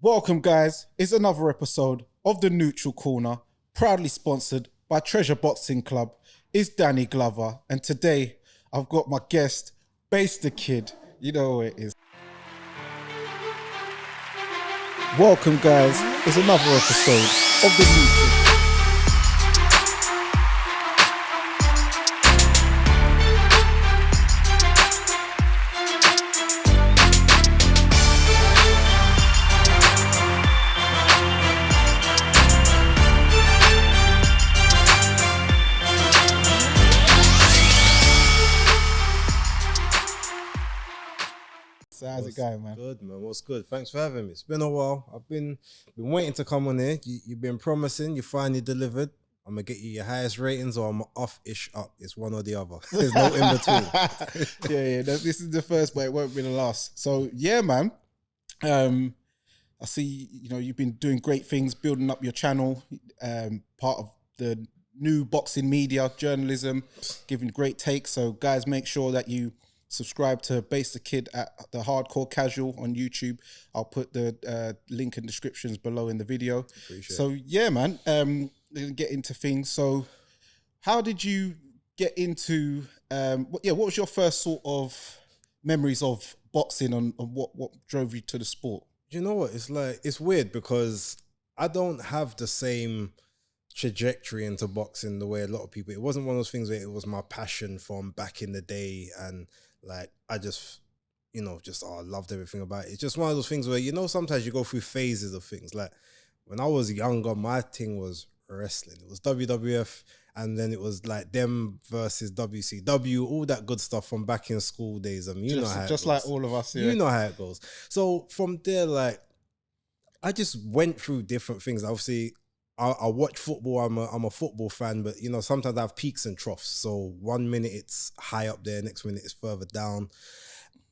Welcome, guys. It's another episode of the Neutral Corner, proudly sponsored by Treasure Boxing Club. It's Dani Glover, and today I've got my guest, Basedakid. You know who it is. Welcome, guys. It's another episode of the Neutral. So how's it going, man? Good, man. What's good? Thanks for having me. It's been a while. I've been waiting to come on here. You've been promising. You finally delivered. I'm gonna get you your highest ratings, or I'm off-ish up. It's one or the other. There's no in between. yeah. This is the first, but it won't be the last. So yeah, man. I see. You've been doing great things, building up your channel. Part of the new boxing media journalism, giving great takes. So guys, make sure that you subscribe to Basedakid at the Hardcore Casual on YouTube. I'll put the link and descriptions below in the video. Yeah, man. Get into things. So how did you get into what was your first sort of memories of boxing and what drove you to the sport? You know what? It's weird because I don't have the same trajectory into boxing the way a lot of people. It wasn't one of those things where it was my passion from back in the day, and I just I loved everything about it. It's just one of those things where sometimes you go through phases of things. Like when I was younger, my thing was wrestling. It was WWF, and then it was like them versus WCW, all that good stuff from back in school days. I mean, you know how it goes. Like all of us, yeah. You know how it goes. So from there, I just went through different things. Obviously, I watch football. I'm a football fan, but sometimes I have peaks and troughs. So 1 minute it's high up there, next minute it's further down.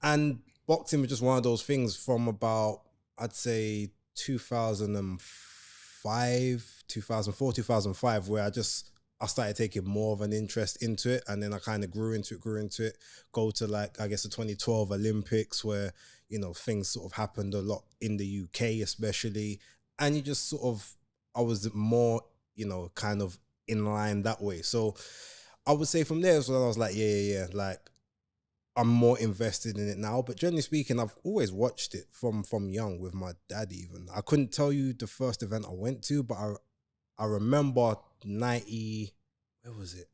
And boxing was just one of those things from about, I'd say 2005, 2004, 2005, where I started taking more of an interest into it, and then I kind of grew into it. Go to the 2012 Olympics, where things sort of happened a lot in the UK especially, and you just sort of, I was more, kind of in line that way. So I would say from there, so I was like, yeah. I'm more invested in it now. But generally speaking, I've always watched it from young with my dad even. I couldn't tell you the first event I went to, but I remember 90, where was it?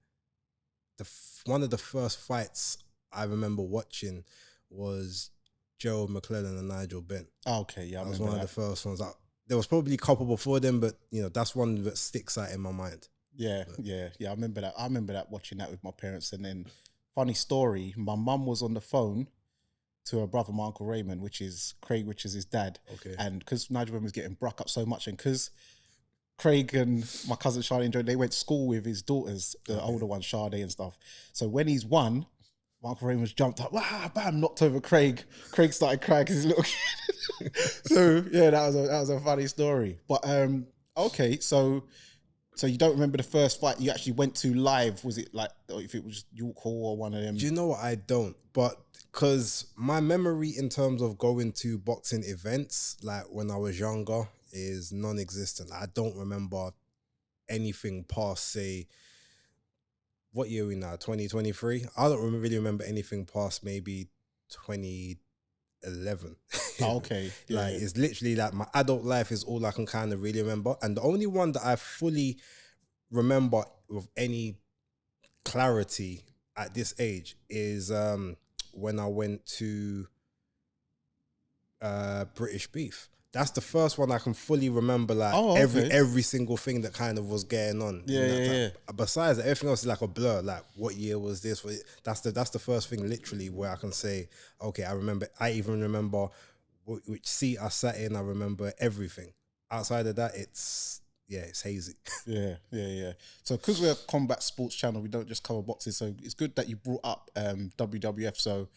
One of the first fights I remember watching was Joe McClellan and Nigel Benn. Oh, okay, yeah. That was one of the first ones. There was probably a couple before them, but that's one that sticks out in my mind. Yeah. I remember that. I remember that, watching that with my parents. And then, funny story, my mum was on the phone to her brother, my Uncle Raymond, which is Craig, which is his dad. Okay. And because Nigel Benn was getting bruck up so much, and because Craig and my cousin Charlie and Joe, they went to school with his daughters, the older one, Sade and stuff. So when he's won, my Uncle Raymond's jumped up, wow, bam, knocked over Craig. Craig started crying because he's a little kid. So yeah, that was a funny story. But okay, so you don't remember the first fight you actually went to live? Was it if it was York Hall or one of them? Do you know what? I don't, but because my memory in terms of going to boxing events, like when I was younger, is non-existent. I don't remember anything past, say, what year are we now? 2023? I don't really remember anything past maybe 2011. Oh, okay. Yeah. It's literally my adult life is all I can kind of really remember. And the only one that I fully remember with any clarity at this age is when I went to British Beef. That's the first one I can fully remember, every single thing that kind of was going on. Yeah. Besides that, everything else is like a blur. Like, what year was this? That's the first thing literally where I can say, okay, I remember. I even remember which seat I sat in. I remember everything. Outside of that, it's hazy. Yeah. So because we're a combat sports channel, we don't just cover boxing. So it's good that you brought up WWF. So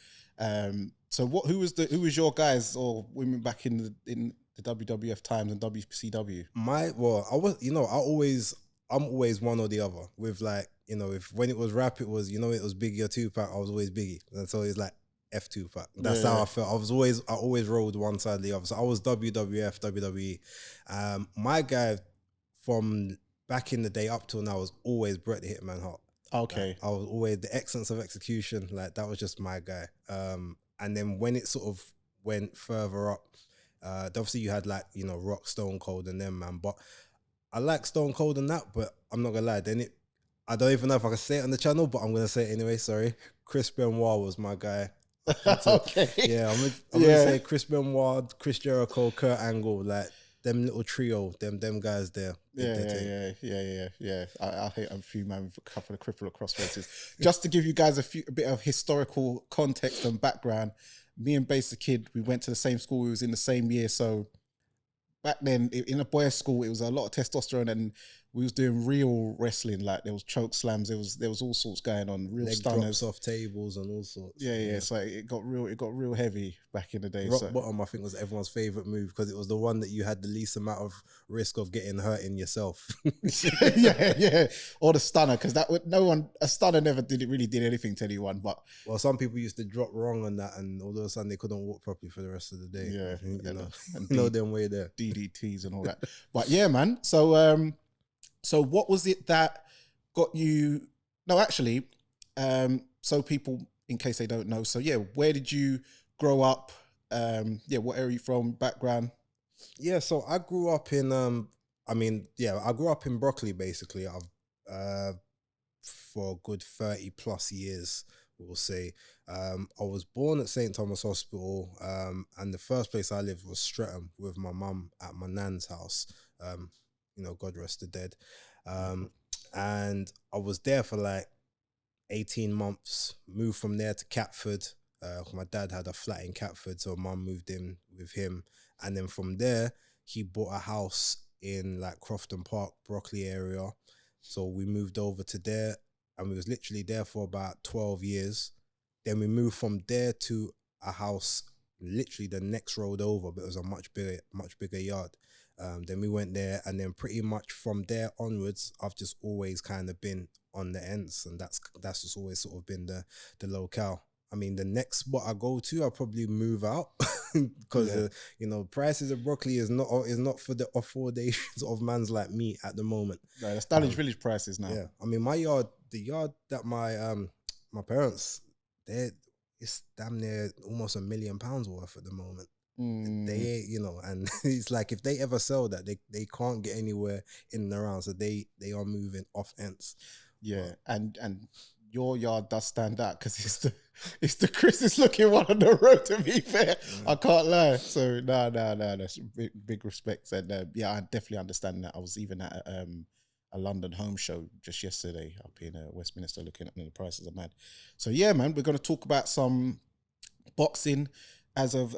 who was your guys or women back in the WWF times and WCW? I'm always one or the other. With if when it was rap, it was it was Biggie or Tupac, I was always Biggie, and so it's F Tupac. That's how I felt. I always rode one side or the other. So I was WWF, WWE. My guy from back in the day up till now was always Bret the Hitman Hart. Okay. Like, I was always the excellence of execution. Like that was just my guy. And then when it sort of went further up, obviously you had like, you know, Rock, Stone Cold and them, man. But I like Stone Cold and that, but I'm not gonna lie. I don't even know if I can say it on the channel, but I'm gonna say it anyway. Sorry. Chris Benoit was my guy. Okay. Yeah, I'm gonna say Chris Benoit, Chris Jericho, Kurt Angle, like them little trio, them guys there. Yeah. I hate a few man with a couple of cripple cross races. Just to give you guys a bit of historical context and background, me and Basedakid, we went to the same school. We was in the same year, so back then in a boys' school, it was a lot of testosterone, and we was doing real wrestling. Like there was choke slams, there was all sorts going on, real leg stunners drops off tables and all sorts. Yeah. So it got real heavy back in the day. Rock bottom, I think, was everyone's favorite move because it was the one that you had the least amount of risk of getting hurt in yourself. yeah. Or the stunner, because a stunner never really did anything to anyone. But well, some people used to drop wrong on that, and all of a sudden they couldn't walk properly for the rest of the day. Yeah, and know them way there. DDTs and all that. But yeah, man. So what was it that got you? No, actually, so people, in case they don't know, so yeah, where did you grow up? What area are you from? Background? Yeah, so I grew up in I grew up in Broccoli basically. I've for a good 30 plus years, we'll say. I was born at St. Thomas Hospital, and the first place I lived was Streatham with my mum at my nan's house. God rest the dead. And I was there for like 18 months, moved from there to Catford. My dad had a flat in Catford, so mum moved in with him. And then from there, he bought a house in like Crofton Park, Broccoli area. So we moved over to there, and we was literally there for about 12 years. Then we moved from there to a house literally the next road over, but it was a much bigger yard. Then we went there, and then pretty much from there onwards, I've just always kind of been on the ends, and that's just always sort of been the locale. I mean, the next spot I go to, I'll probably move out because prices of Broccoli is not for the affordation of mans like me at the moment. Right, that's Dulwich Village prices now. Yeah, I mean, the yard that my parents, it's damn near almost £1 million worth at the moment. They, and it's like if they ever sell that, they can't get anywhere in and around, so they are moving off ends. Yeah, and your yard does stand out because it's the Christmas looking one on the road. To be fair, I can't lie. So no, that's big respect. And I definitely understand that. I was even at a London home show just yesterday up in Westminster, looking at the prices are mad. So yeah, man, we're going to talk about some boxing as of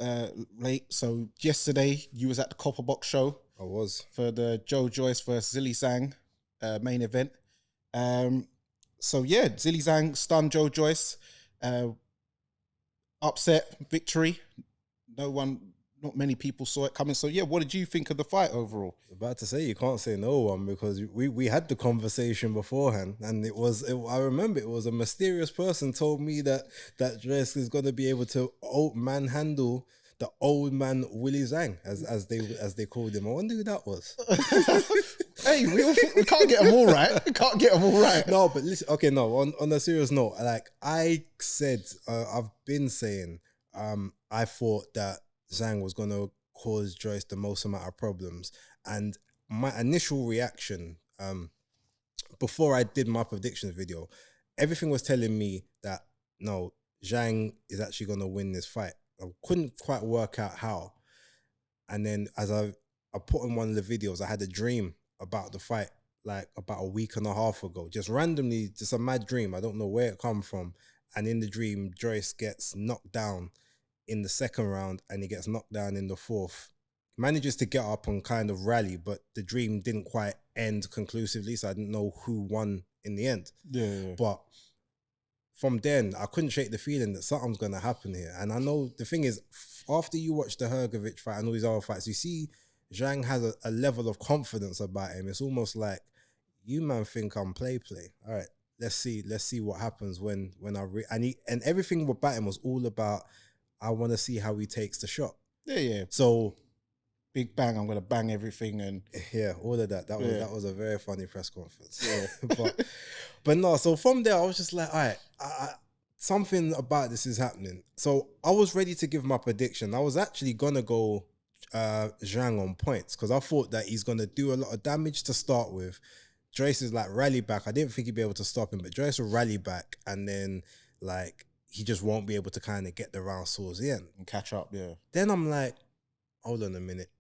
late. So yesterday you was at the Copper Box show. I was. For the Joe Joyce versus Zhilei Zhang main event. So yeah, Zhilei Zhang stunned Joe Joyce. Upset victory. Not many people saw it coming. So yeah, what did you think of the fight overall? About to say, you can't say no one because we had the conversation beforehand, and I remember it was a mysterious person told me that Joyce is going to be able to manhandle the old man Willie Zhang, as they called him. I wonder who that was. Hey, we can't get them all right. We can't get them all right. No, but listen. Okay, no. On a serious note, like I said, I've been saying, I thought that Zhang was going to cause Joyce the most amount of problems. And my initial reaction, before I did my predictions video, everything was telling me that, no, Zhang is actually going to win this fight. I couldn't quite work out how. And then as I put in one of the videos, I had a dream about the fight, like about a week and a half ago. Just randomly, just a mad dream. I don't know where it come from. And in the dream, Joyce gets knocked down in the second round, and he gets knocked down in the fourth. Manages to get up and kind of rally, but the dream didn't quite end conclusively, so I didn't know who won in the end. Yeah. But from then, I couldn't shake the feeling that something's going to happen here. And I know the thing is, after you watch the Hrgovic fight and all these other fights, you see Zhang has a level of confidence about him. It's almost like, you man think I'm play. All right, let's see what happens when and everything about him was all about, I want to see how he takes the shot. Yeah. So big bang, I'm gonna bang everything, and yeah, all of that. That was a very funny press conference. yeah. but no. So from there, I was just like, all right, something about this is happening. So I was ready to give my prediction. I was actually gonna go Zhang on points because I thought that he's gonna do a lot of damage to start with. Joyce is like rally back. I didn't think he'd be able to stop him, but Joyce will rally back, and then like he just won't be able to kind of get the round towards the end and catch up. Yeah. Then I'm like, hold on a minute,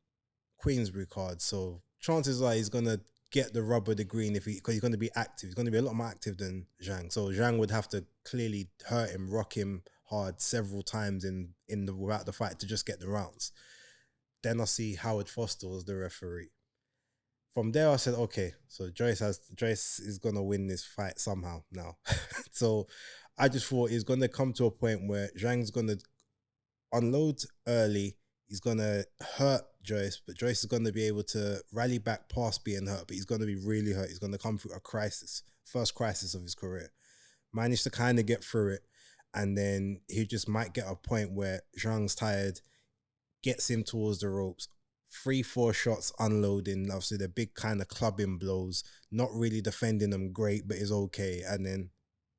Queensbury card. So chances are he's gonna get the rub of the green because he's gonna be active. He's gonna be a lot more active than Zhang. So Zhang would have to clearly hurt him, rock him hard several times without the fight to just get the rounds. Then I see Howard Foster was the referee. From there, I said, okay, so Joyce is gonna win this fight somehow now. So I just thought it's gonna come to a point where Zhang's gonna unload early. He's gonna hurt Joyce, but Joyce is gonna be able to rally back past being hurt, but he's gonna be really hurt. He's gonna come through a crisis, first crisis of his career. Managed to kind of get through it, and then he just might get a point where Zhang's tired, gets him towards the ropes, 3-4 shots unloading, obviously the big kind of clubbing blows, not really defending them great, but is okay. And then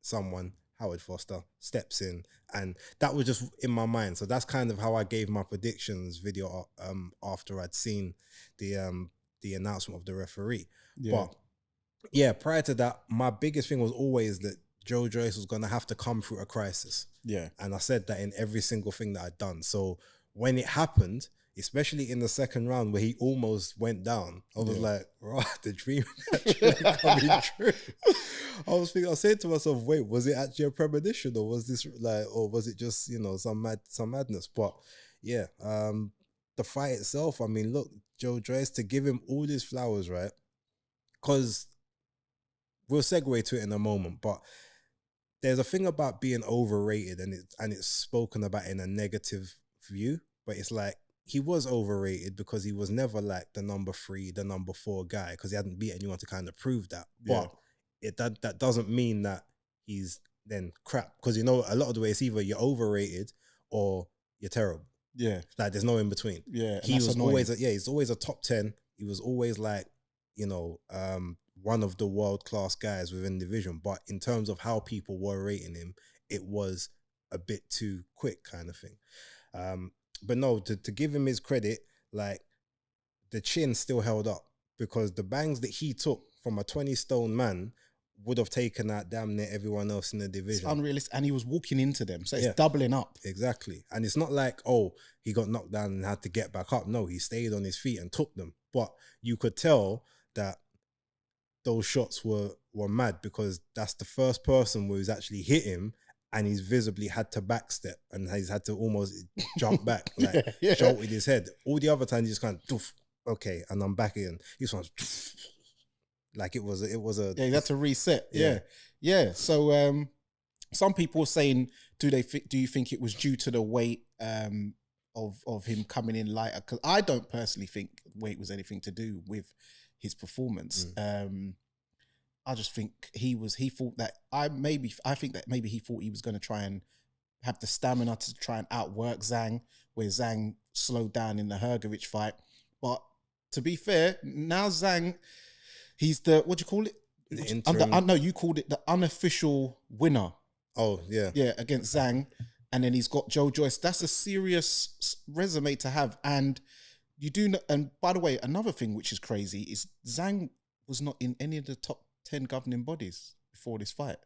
someone, Howard Foster, steps in, and that was just in my mind. So that's kind of how I gave my predictions video after I'd seen the announcement of the referee. Yeah. But yeah, prior to that, my biggest thing was always that Joe Joyce was going to have to come through a crisis. Yeah. And I said that in every single thing that I'd done. So when it happened, especially in the second round where he almost went down, I was like, right, the dream actually coming true. I said to myself, wait, was it actually a premonition, or was this or was it just, some madness? But yeah, the fight itself, I mean, look, Joe Joyce, to give him all his flowers, right? Because we'll segue to it in a moment, but there's a thing about being overrated, and it's spoken about in a negative view, but it's like, he was overrated because he was never like the number 3, the number 4 guy, because he hadn't beat anyone to kind of prove that. Yeah. But that doesn't mean that he's then crap, because a lot of the way it's either you're overrated or you're terrible. Yeah. Like there's no in between. Yeah. He was always he's always a top 10. He was always like, one of the world-class guys within the division. But in terms of how people were rating him, it was a bit too quick kind of thing. But no, to give him his credit, like the chin still held up, because the bangs that he took from a 20-stone man would have taken out damn near everyone else in the division. It's unrealistic, and he was walking into them, so it's doubling up. Exactly. And it's not like, oh, he got knocked down and had to get back up. No, he stayed on his feet and took them. But you could tell that those shots were mad, because that's the first person who's actually hit him, and he's visibly had to backstep, and he's had to almost jump back, like jolted his head. All the other times, he just kind of, doof, okay, and I'm back again. This one's doof, like it was a. Yeah, you had to reset. Yeah. So some people are saying, do you think it was due to the weight of him coming in lighter? Because I don't personally think weight was anything to do with his performance. I just think he thought that I think that maybe he thought he was going to try and have the stamina to try and outwork Zhang, where Zhang slowed down in the Hrgovic fight. But to be fair, now Zhang, he's the, what do you call it? The interim. No, you called it the unofficial winner. Oh, yeah. Yeah, against Zhang. And then he's got Joe Joyce. That's a serious resume to have. And you do know, and by the way, another thing which is crazy is Zhang was not in any of the top 10 governing bodies before this fight.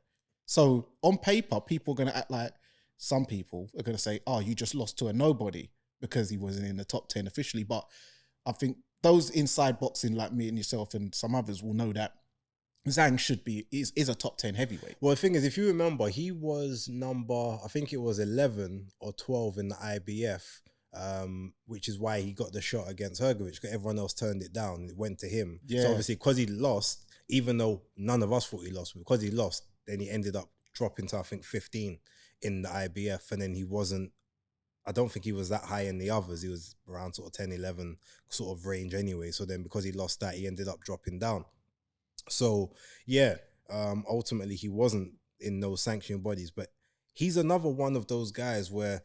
So on paper, people are going to act like, some people are going to say, oh, you just lost to a nobody because he wasn't in the top 10 officially. But I think those inside boxing like me and yourself and some others will know that Zhang is a top 10 heavyweight. Well, the thing is, if you remember, he was number, I think it was 11 or 12 in the IBF, which is why he got the shot against Hrgovic, because everyone else turned it down. It went to him. Yeah. So obviously, because he lost, even though none of us thought he lost, because he lost, then he ended up dropping to, I think, 15 in the IBF. And then I don't think he was that high in the others. He was around sort of 10, 11 sort of range anyway. So then because he lost that, he ended up dropping down. So, yeah, Ultimately, he wasn't in those sanctioning bodies, but he's another one of those guys where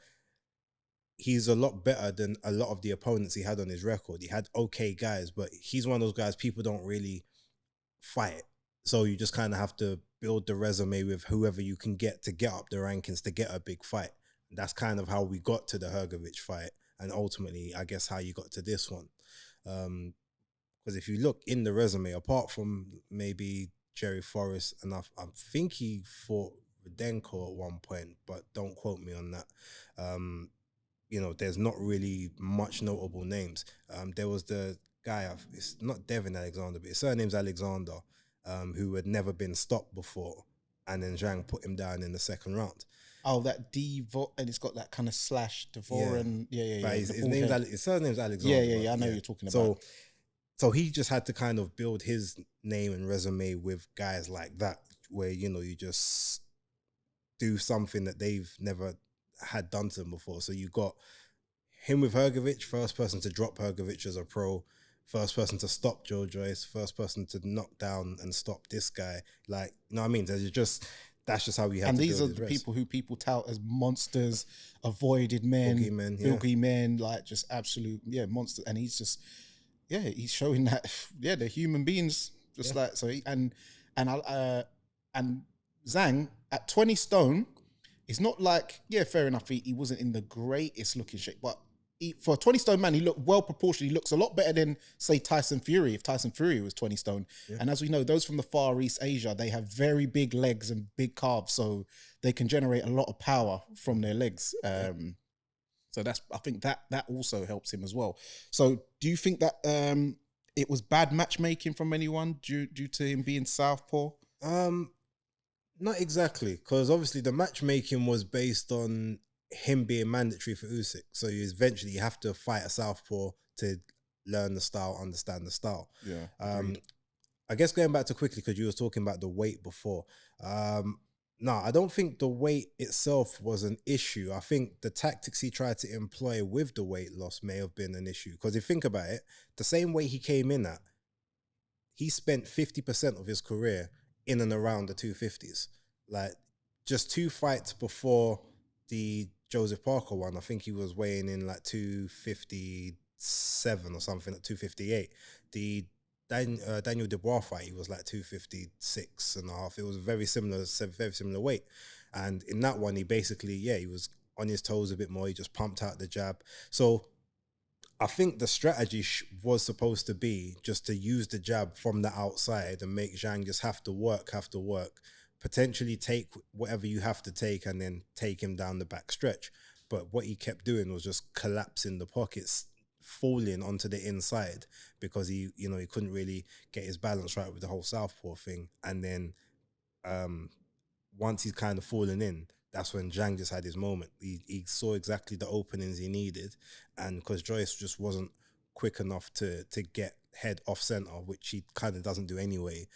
he's a lot better than a lot of the opponents he had on his record. He had okay guys, but he's one of those guys people don't really fight. So you just kind of have to build the resume with whoever you can get to get up the rankings to get a big fight. That's kind of how we got to the Hrgovic fight, and ultimately, I guess, how you got to this one. Because if you look in the resume, apart from maybe Jerry Forrest, and I think he fought Rudenko at one point, but don't quote me on that. There's not really much notable names. There was the guy, it's not Devin Alexander, but his surname's Alexander, who had never been stopped before, and then Zhang put him down in the second round. Oh, that Devor, and it's got that kind of slash Devor, and But his surname's Alexander. Yeah. I know you're talking about. So he just had to kind of build his name and resume with guys like that, where you just do something that they've never had done to them before. So you got him with Hrgovic, first person to drop Hrgovic as a pro, first person to stop Joe Joyce, first person to knock down and stop this guy. Like, you know what I mean? That's just how we have to do it. And these are the people who people tout as monsters, avoided men, boogeymen, like just absolute, monsters. And he's just, he's showing that, they're human beings, just like, so and Zhang at 20 stone, it's not like, fair enough, he wasn't in the greatest looking shape, but for a 20 stone man, he looked well proportioned. He looks a lot better than, say, Tyson Fury, if Tyson Fury was 20 stone. Yeah. And as we know, those from the Far East Asia, they have very big legs and big calves, so they can generate a lot of power from their legs. So I think that also helps him as well. So do you think that it was bad matchmaking from anyone due to him being southpaw? Not exactly, because obviously the matchmaking was based on him being mandatory for Usyk. So eventually you have to fight a southpaw to learn the style, understand the style. Yeah. I guess going back to quickly, because you were talking about the weight before. No, I don't think the weight itself was an issue. I think the tactics he tried to employ with the weight loss may have been an issue. Because if you think about it, the same weight he came in at, he spent 50% of his career in and around the 250s. Like, just 2 fights before the Joseph Parker one, I think he was weighing in like 257 or something, at 258. The Daniel Dubois fight, he was like 256 and a half. It was very similar weight. And in that one, he basically, he was on his toes a bit more. He just pumped out the jab. So I think the strategy was supposed to be just to use the jab from the outside and make Zhang just have to work, potentially take whatever you have to take and then take him down the back stretch. But what he kept doing was just collapsing the pockets, falling onto the inside, because he couldn't really get his balance right with the whole southpaw thing. And then once he's kind of fallen in, that's when Zhang just had his moment. He saw exactly the openings he needed, and because Joyce just wasn't quick enough to get head off center, which he kind of doesn't do anyway.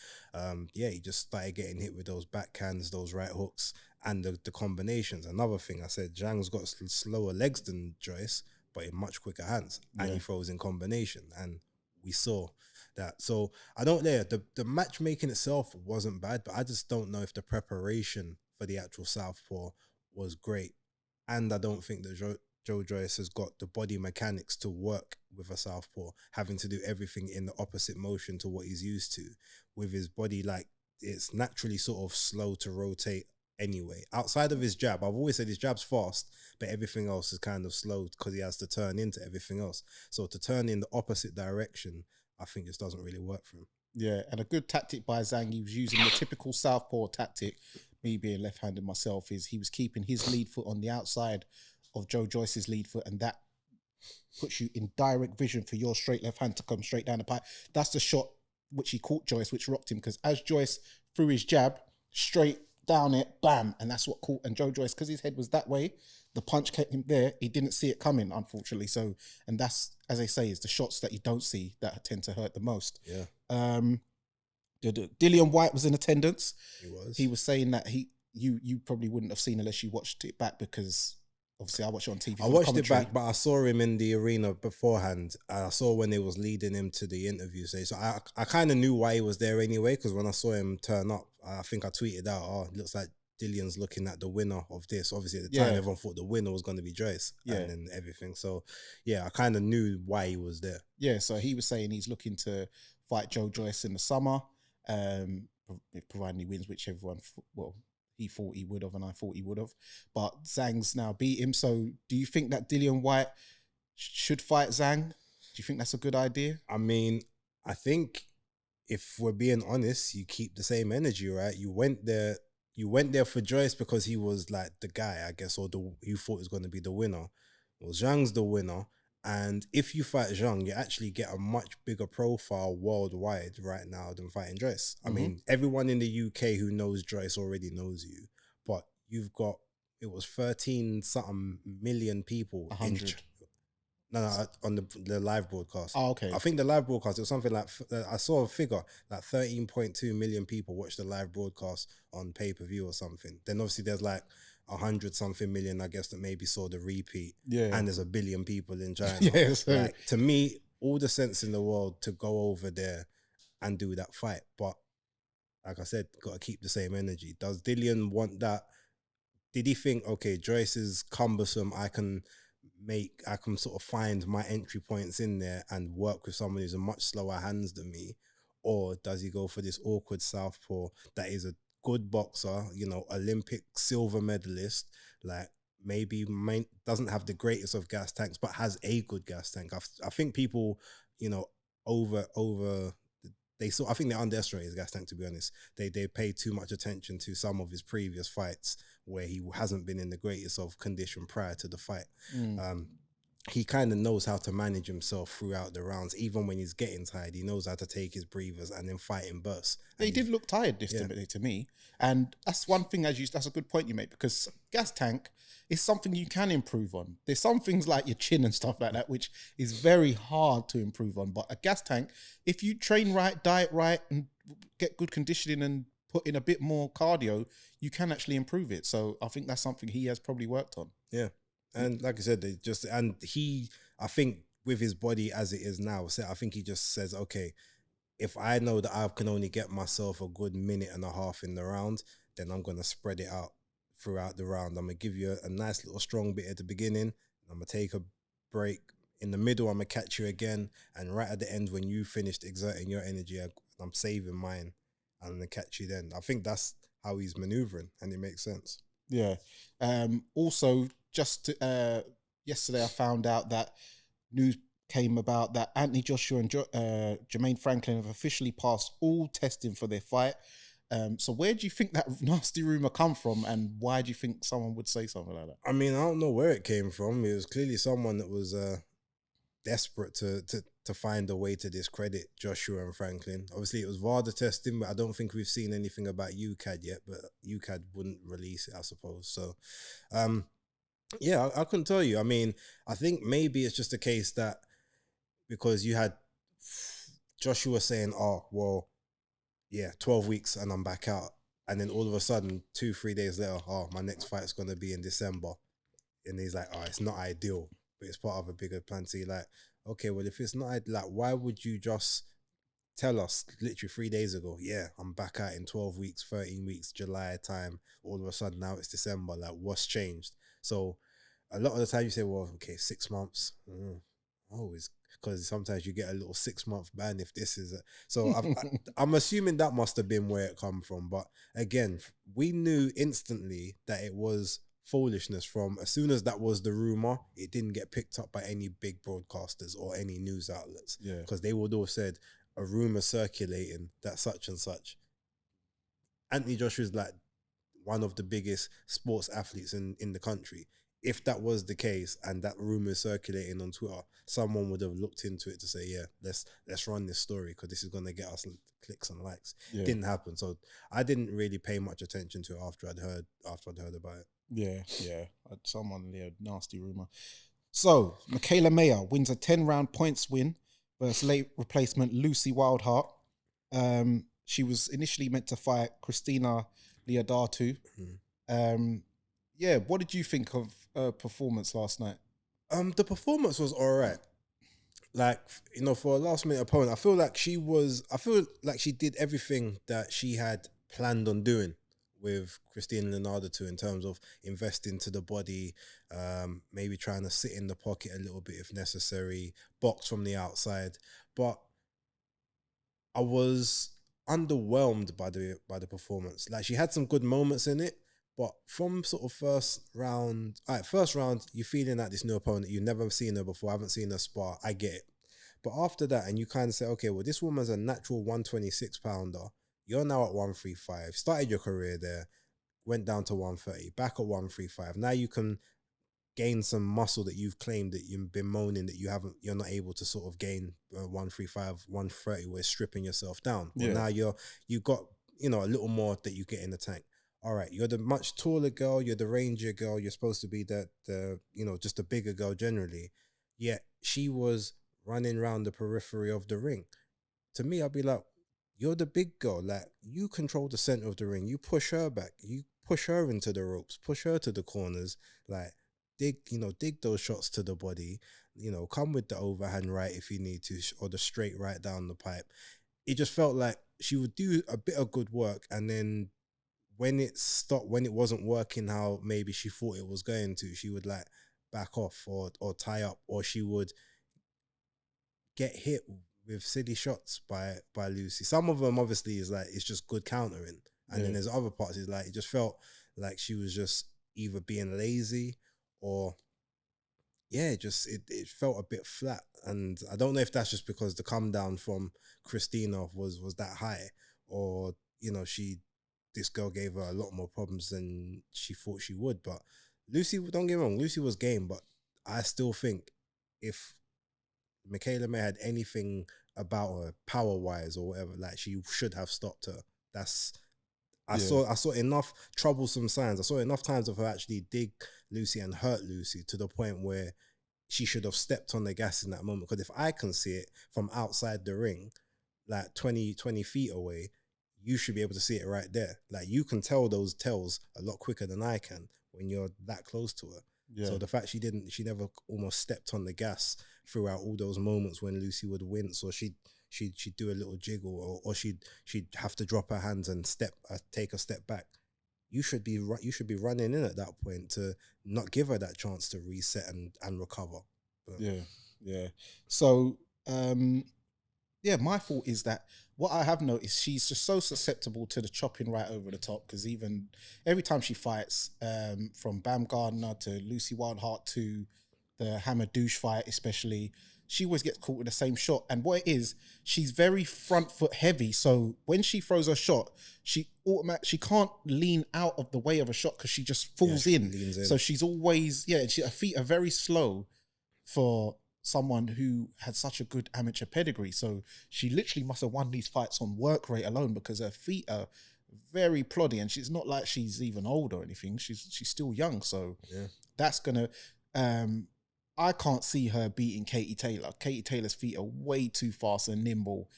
He just started getting hit with those backhands, those right hooks, and the combinations. Another thing I said, Zhang's got slower legs than Joyce, but in much quicker hands, and he throws in combination, and we saw that. So I don't know, the matchmaking itself wasn't bad, but I just don't know if the preparation for the actual southpaw was great, and I don't think that Joe Joyce has got the body mechanics to work with a southpaw, having to do everything in the opposite motion to what he's used to, with his body, like, it's naturally sort of slow to rotate anyway. Outside of his jab, I've always said his jab's fast, but everything else is kind of slow because he has to turn into everything else. So to turn in the opposite direction, I think just doesn't really work for him. Yeah, and a good tactic by Zhang, he was using the typical southpaw tactic, me being left-handed myself, is he was keeping his lead foot on the outside of Joe Joyce's lead foot, and that puts you in direct vision for your straight left hand to come straight down the pipe. That's the shot which he caught Joyce, which rocked him, because as Joyce threw his jab straight down it, bam, and that's what caught. And Joe Joyce, because his head was that way, the punch kept him there. He didn't see it coming, unfortunately. So, and that's, as they say, is the shots that you don't see that tend to hurt the most. Yeah. Dillian White was in attendance. He was. He was saying that you probably wouldn't have seen unless you watched it back, because obviously I watched it on TV. I watched it back, but I saw him in the arena beforehand. I saw when they was leading him to the interview stage. So I kind of knew why he was there anyway, because when I saw him turn up, I think I tweeted out, "Oh, it looks like Dillian's looking at the winner of this." Obviously, at the time, everyone thought the winner was going to be Joyce, and then everything. So, yeah, I kind of knew why he was there. Yeah, so he was saying he's looking to fight Joe Joyce in the summer, providing he wins, which everyone, he thought he would have, and I thought he would have. But Zhang's now beat him. So, do you think that Dillian Whyte should fight Zhang? Do you think that's a good idea? I mean, I think if we're being honest, you keep the same energy, right? You went there for Joyce because he was like the guy, I guess, or you thought was going to be the winner. Well, Zhang's the winner. And if you fight Zhang, you actually get a much bigger profile worldwide right now than fighting Joyce. I mean, everyone in the UK who knows Joyce already knows you, but you've got, it was 13-something million people. 100. On the live broadcast. Oh, okay. I think the live broadcast, it was something like, I saw a figure, like 13.2 million people watched the live broadcast on pay-per-view or something. Then obviously there's like 100-something million, I guess, that maybe saw the repeat. Yeah. And there's 1 billion people in China. Yes. Like, to me, all the sense in the world to go over there and do that fight. But like I said, got to keep the same energy. Does Dillian want that? Did he think, okay, Joyce is cumbersome, I can sort of find my entry points in there and work with someone who's a much slower hands than me? Or does he go for this awkward southpaw that is a good boxer, you know, Olympic silver medalist, like maybe doesn't have the greatest of gas tanks, but has a good gas tank? I think people, you know, I think they underestimate his gas tank, to be honest. They pay too much attention to some of his previous fights where he hasn't been in the greatest of condition prior to the fight. He kind of knows how to manage himself throughout the rounds. Even when he's getting tired, he knows how to take his breathers and then fight in bursts. He did look tired to me. And that's one thing, that's a good point you made, because gas tank is something you can improve on. There's some things like your chin and stuff like that, which is very hard to improve on. But a gas tank, if you train right, diet right, and get good conditioning and put in a bit more cardio, you can actually improve it. So I think that's something he has probably worked on. Yeah. And like I said, I think with his body as it is now, I think he just says, okay, if I know that I can only get myself a good minute and a half in the round, then I'm going to spread it out throughout the round. I'm going to give you a nice little strong bit at the beginning. I'm going to take a break. In the middle, I'm going to catch you again. And right at the end, when you finished exerting your energy, I'm saving mine. I'm going to catch you then. I think that's how he's maneuvering, and it makes sense. Yeah. Also, yesterday I found out that news came about that Anthony Joshua and Jermaine Franklin have officially passed all testing for their fight. So where do you think that nasty rumor come from, and why do you think someone would say something like that? I mean, I don't know where it came from. It was clearly someone that was desperate to find a way to discredit Joshua and Franklin. Obviously, it was VADA testing, but I don't think we've seen anything about UCAD yet, but UCAD wouldn't release it, I suppose. So, yeah, I couldn't tell you. I mean, I think maybe it's just a case that because you had Joshua saying, oh, well, yeah, 12 weeks and I'm back out. And then all of a sudden, 2-3 days later, oh, my next fight's going to be in December. And he's like, oh, it's not ideal, but it's part of a bigger plan. So you're like, okay, well, if it's not, like, why would you just tell us literally 3 days ago, yeah, I'm back out in 12 weeks, 13 weeks, July time. All of a sudden now it's December. Like, what's changed? So a lot of the time you say, well, okay, 6 months. Always, because sometimes you get a little 6-month ban if this is so I'm assuming that must have been where it come from. But again, we knew instantly that it was foolishness from as soon as that was the rumor. It didn't get picked up by any big broadcasters or any news outlets, because they would all said a rumor circulating that such and such. Anthony Joshua is like one of the biggest sports athletes in the country. If that was the case and that rumor is circulating on Twitter, someone would have looked into it to say, yeah, let's run this story because this is going to get us clicks and likes. It didn't happen. So I didn't really pay much attention to it after I'd heard about it. Yeah. Nasty rumor. So Michaela Mayer wins a 10-round points win versus late replacement Lucy Wildheart. She was initially meant to fight Christina Liadatu. yeah, what did you think of performance last night? The performance was all right. Like, for a last minute opponent, I feel like she did everything that she had planned on doing with Christine Leonardo too, in terms of investing to the body, maybe trying to sit in the pocket a little bit if necessary, box from the outside. But I was underwhelmed by the performance. Like, she had some good moments in it, but from sort of first round, you're feeling like this new opponent, you've never seen her before, haven't seen her spar, I get it. But after that, and you kind of say, okay, well, this woman's a natural 126 pounder. You're now at 135, started your career there, went down to 130, back at 135. Now you can gain some muscle that you've claimed that you've been moaning that you're not able to sort of gain 135, 130, where it's stripping yourself down. Well, now you've got, a little more that you get in the tank. All right, you're the much taller girl, you're the rangier girl, you're supposed to be just a bigger girl generally. Yet she was running around the periphery of the ring. To me, I'd be like, you're the big girl. Like, you control the center of the ring. You push her back. You push her into the ropes. Push her to the corners. Like, dig those shots to the body. Come with the overhand right if you need to, or the straight right down the pipe. It just felt like she would do a bit of good work, and then when it stopped, when it wasn't working how maybe she thought it was going to, she would like back off or tie up, or she would get hit with silly shots by Lucy. Some of them obviously is like, it's just good countering. And then there's other parts, is like, it just felt like she was just either being lazy or it felt a bit flat. And I don't know if that's just because the come down from Christina was that high, or, this girl gave her a lot more problems than she thought she would. But Lucy, don't get me wrong, Lucy was game, but I still think if Michaela May had anything about her power wise or whatever, like, she should have stopped her. I saw enough troublesome signs. I saw enough times of her actually dig Lucy and hurt Lucy to the point where she should have stepped on the gas in that moment. Because if I can see it from outside the ring, like 20 feet away, you should be able to see it right there. Like, you can tell those tells a lot quicker than I can when you're that close to her. Yeah. So the fact she never almost stepped on the gas throughout all those moments when Lucy would wince, or she'd do a little jiggle, or she'd have to drop her hands and take a step back. You should be running in at that point to not give her that chance to reset and recover. But yeah. So my thought is that what I have noticed, she's just so susceptible to the chopping right over the top, because even every time she fights, from Bam Gardner to Lucy Wildheart to the Hammer Douche fight especially, she always gets caught with the same shot. And what it is, she's very front foot heavy, so when she throws her shot, she can't lean out of the way of a shot because she just falls in. So she's always, her feet are very slow for someone who had such a good amateur pedigree. So she literally must have won these fights on work rate alone, because her feet are very ploddy, and she's not like she's even old or anything. She's still young. So that's gonna I can't see her beating Katie Taylor. Katie Taylor's feet are way too fast and nimble,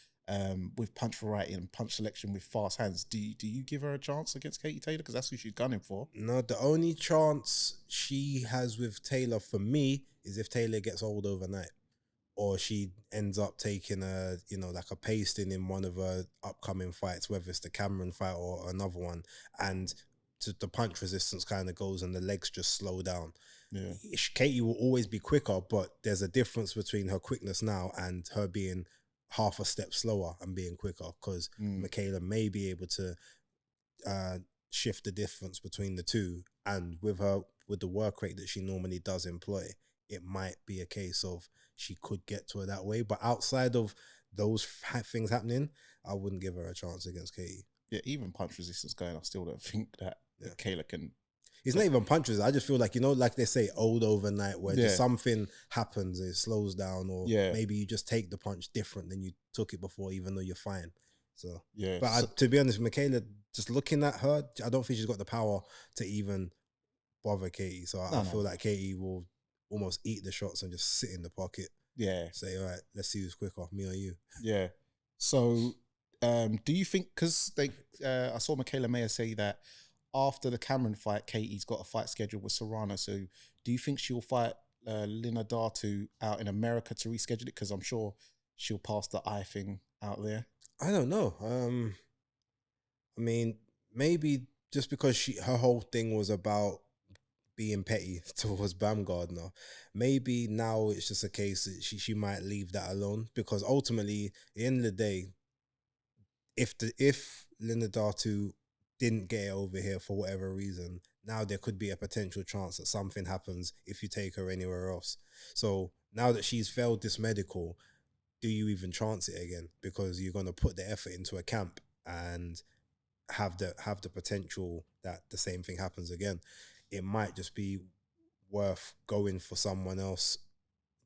with punch variety and punch selection with fast hands. Do you give her a chance against Katie Taylor? Because that's who she's gunning for. No, the only chance she has with Taylor for me is if Taylor gets old overnight, or she ends up taking like a pasting in one of her upcoming fights, whether it's the Cameron fight or another one, and the punch resistance kind of goes and the legs just slow down. Yeah. Katie will always be quicker, but there's a difference between her quickness now and her being half a step slower and being quicker, because Michaela may be able to shift the difference between the two, and with the work rate that she normally does employ, it might be a case of she could get to her that way. But outside of those things happening, I wouldn't give her a chance against Katie. Yeah, even punch resistance going, I still don't think that Kayla can. It's not even punches. I just feel like, like they say, old overnight, where just something happens, it slows down, or maybe you just take the punch different than you took it before, even though you're fine. So but to be honest, Michaela, just looking at her, I don't think she's got the power to even bother Katie. So I feel like Katie will almost eat the shots and just sit in the pocket. Yeah. Say, all right, let's see who's quicker, me or you. Yeah. So do you think, because I saw Michaela Mayer say that after the Cameron fight, Katie's got a fight scheduled with Serrano. So do you think she'll fight Lina Datu out in America to reschedule it? Because I'm sure she'll pass the eye thing out there. I don't know. I mean, maybe just because her whole thing was about being petty towards Baumgardner, maybe now it's just a case that she might leave that alone, because ultimately, at the end of the day, if Linda Datu didn't get it over here for whatever reason, now there could be a potential chance that something happens if you take her anywhere else. So now that she's failed this medical, do you even chance it again? Because you're going to put the effort into a camp and have the potential that the same thing happens again. It might just be worth going for someone else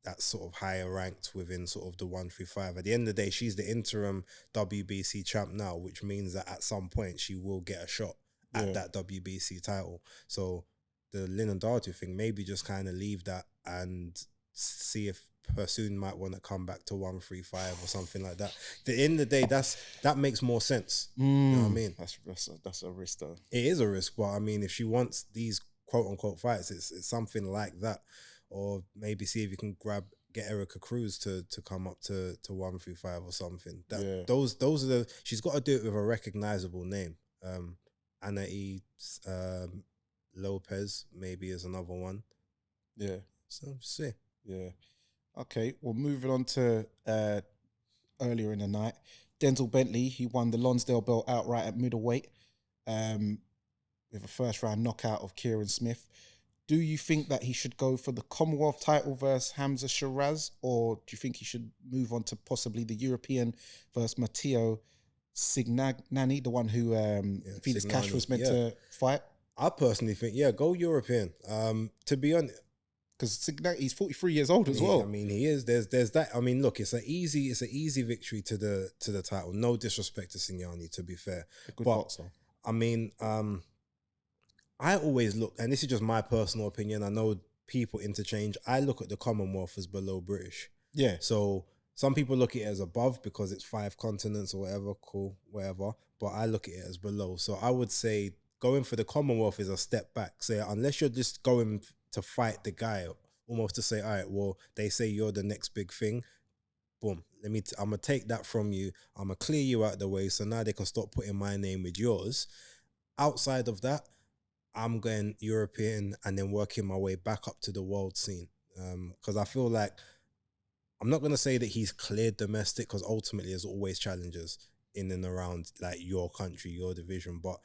that's sort of higher ranked within sort of the 135. At the end of the day, she's the interim WBC champ now, which means that at some point she will get a shot at that WBC title. So the Lina Datu thing, maybe just kind of leave that and see if Pursoon might want to come back to 135 or something like that. At the end of the day, that makes more sense. You know what I mean? That's a risk though. It is a risk, but I mean, if she wants these quote unquote fights, it's something like that. Or maybe see if you can get Erica Cruz to come up to 135 or something. Those are the, she's got to do it with a recognizable name. Anna E. Lopez maybe is another one. Yeah. So see. Yeah. Okay. Well, moving on to earlier in the night, Denzel Bentley, he won the Lonsdale belt outright at middleweight with a first round knockout of Kieran Smith. Do you think that he should go for the Commonwealth title versus Hamza Shiraz, or do you think he should move on to possibly the European versus Matteo Signani, the one who Felix Cash was meant to fight? I personally think, go European. To be honest, because he's 43 years old as well. I mean, he is. There's that. I mean, look, it's an easy victory to the title. No disrespect to Signani, to be fair. A good boxer. I mean, I always look, and this is just my personal opinion, I know people interchange, I look at the Commonwealth as below British. Yeah. So some people look at it as above because it's 5 continents or whatever, cool, whatever. But I look at it as below. So I would say going for the Commonwealth is a step back. So unless you're just going to fight the guy, almost to say, all right, well, they say you're the next big thing. Boom. I'm going to take that from you. I'm going to clear you out of the way. So now they can stop putting my name with yours. Outside of that, I'm going European and then working my way back up to the world scene. Because I feel like, I'm not going to say that he's cleared domestic, because ultimately there's always challenges in and around like your country, your division. But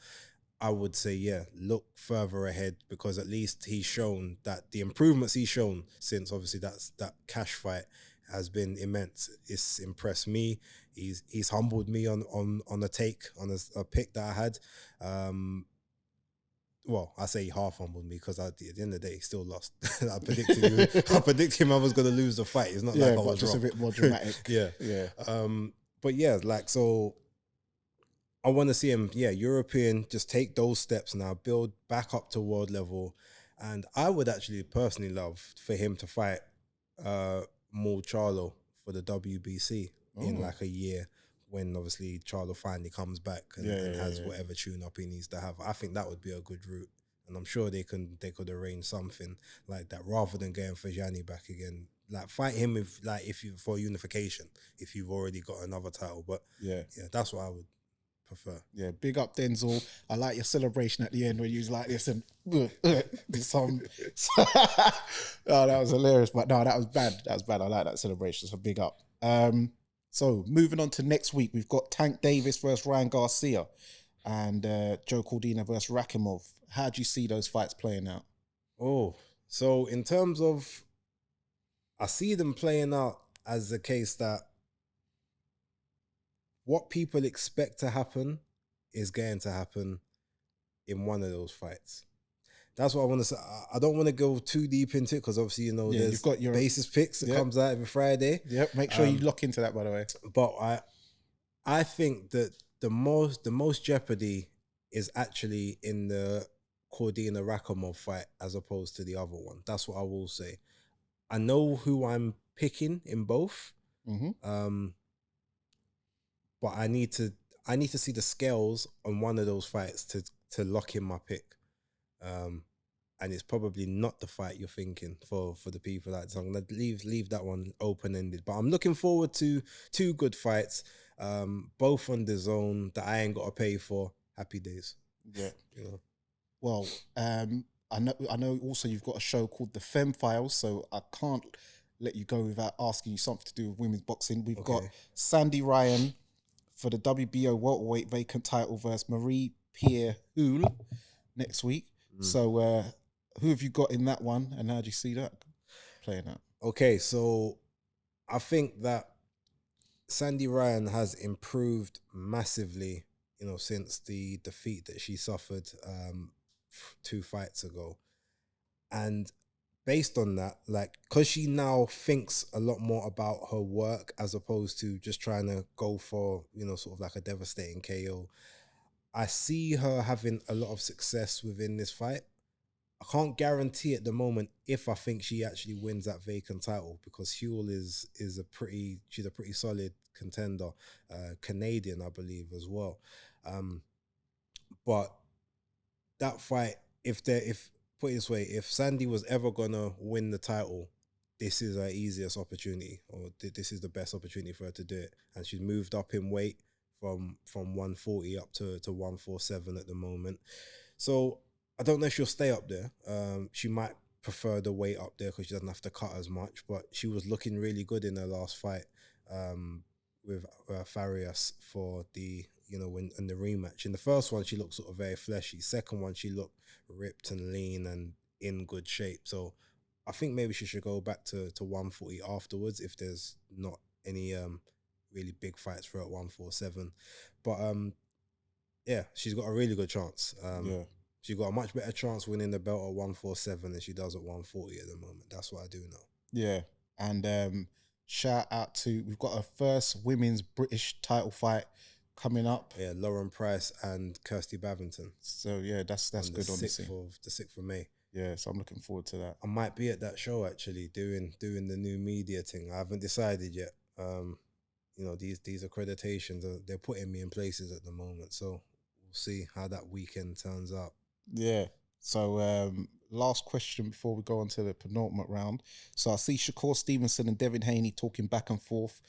I would say, look further ahead, because at least he's shown that the improvements he's shown since obviously that Cash fight has been immense. It's impressed me. He's humbled me on a take, on a pick that I had. Well, I say he half humbled me, because at the end of the day, he still lost. I predicted him I was going to lose the fight. It's not like I was just wrong. A bit more dramatic. Yeah. But yeah, like, so I want to see him, European, just take those steps now, build back up to world level. And I would actually personally love for him to fight Maul Charlo for the WBC in like a year, when obviously Charlo finally comes back and has whatever tune-up he needs to have. I think that would be a good route. And I'm sure they could arrange something like that, rather than going for Gianni back again. Like, fight him for unification, if you've already got another title. But that's what I would prefer. Yeah, big up Denzel. I like your celebration at the end when you was like this and some. Oh, that was hilarious. But no, that was bad. I like that celebration. So big up. So moving on to next week, we've got Tank Davis versus Ryan Garcia, and Joe Cordina versus Rakimov. How do you see those fights playing out? Oh, so in terms of, I see them playing out as the case that what people expect to happen is going to happen in one of those fights. That's what I want to say. I don't want to go too deep into it, because obviously, there's you've got your basis picks that comes out every Friday. Yep, make sure you lock into that, by the way. But I think that the most jeopardy is actually in the Cordina Rakimov fight as opposed to the other one. That's what I will say. I know who I'm picking in both. Mm-hmm. But I need to see the scales on one of those fights to to lock in my pick. And it's probably not the fight you're thinking for the people that so I'm gonna leave that one open ended. But I'm looking forward to 2 good fights, both on the zone that I ain't got to pay for. Happy days. Yeah. You know. Well, I know. Also, you've got a show called The Femme Files, so I can't let you go without asking you something to do with women's boxing. We've got Sandy Ryan for the WBO welterweight vacant title versus Marie Pierre Houle next week. So, who have you got in that one, and how do you see that playing out? Okay, so I think that Sandy Ryan has improved massively, you know, since the defeat that she suffered 2 fights ago. And based on that, like, because she now thinks a lot more about her work as opposed to just trying to go for, you know, sort of like a devastating KO, I see her having a lot of success within this fight. I can't guarantee at the moment if I think she actually wins that vacant title, because Huel she's a pretty solid contender, Canadian, I believe, as well. But that fight, if put it this way, if Sandy was ever gonna win the title, this is her easiest opportunity, or this is the best opportunity for her to do it. And she's moved up in weight from 140 up to 147 at the moment. So I don't know if she'll stay up there. She might prefer the weight up there because she doesn't have to cut as much, but she was looking really good in her last fight with Farias for the, you know, in the rematch. In the first one, she looked sort of very fleshy. Second one, she looked ripped and lean and in good shape. So I think maybe she should go back to 140 afterwards if there's not any really big fights for her at 147. But yeah, she's got a really good chance. She's got a much better chance winning the belt at 147 than she does at 140 at the moment. That's what I do know. Yeah. And shout out to, we've got our first women's British title fight coming up. Yeah, Lauren Price and Kirsty Bavington. So yeah, that's good on the 6th of May. Yeah, so I'm looking forward to that. I might be at that show actually, doing the new media thing. I haven't decided yet. You know, these accreditations, they're putting me in places at the moment. So we'll see how that weekend turns out. Yeah. So last question before we go on to the penultimate round. So I see Shakur Stevenson and Devin Haney talking back and forth.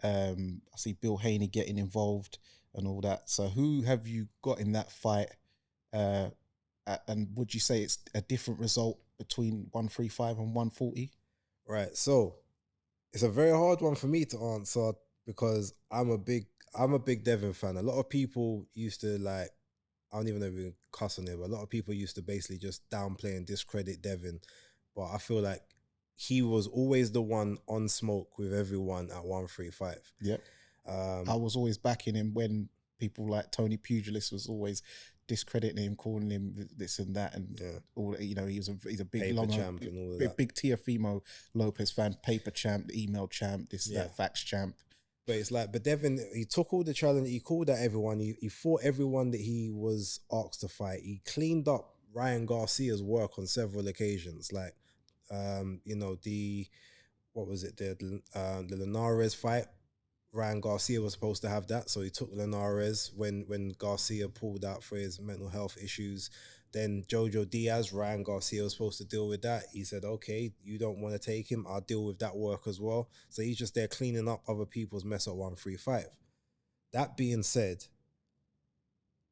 I see Bill Haney getting involved and all that. So who have you got in that fight? And would you say it's a different result between 135 and 140? Right. So it's a very hard one for me to answer because I'm a big Devin fan. A lot of people used to, like, I don't even know if we can cuss on it, but a lot of people used to basically just downplay and discredit Devin. But I feel like he was always the one on smoke with everyone at 135. Yep. I was always backing him when people like Tony Pugilis was always discrediting him, calling him this and that, and all. You know, he's a big paper champ and all of that. Big Teofimo Lopez fan, paper champ, email champ, that fax champ. But it's like, but Devin, he took all the challenge, he called out everyone, he fought everyone that he was asked to fight. He cleaned up Ryan Garcia's work on several occasions. Like, you know, what was it, the Linares fight, Ryan Garcia was supposed to have that, so he took Linares when Garcia pulled out for his mental health issues. Then Jojo Diaz, Ryan Garcia was supposed to deal with that. He said, okay, you don't want to take him, I'll deal with that work as well. So he's just there cleaning up other people's mess at 135. That being said,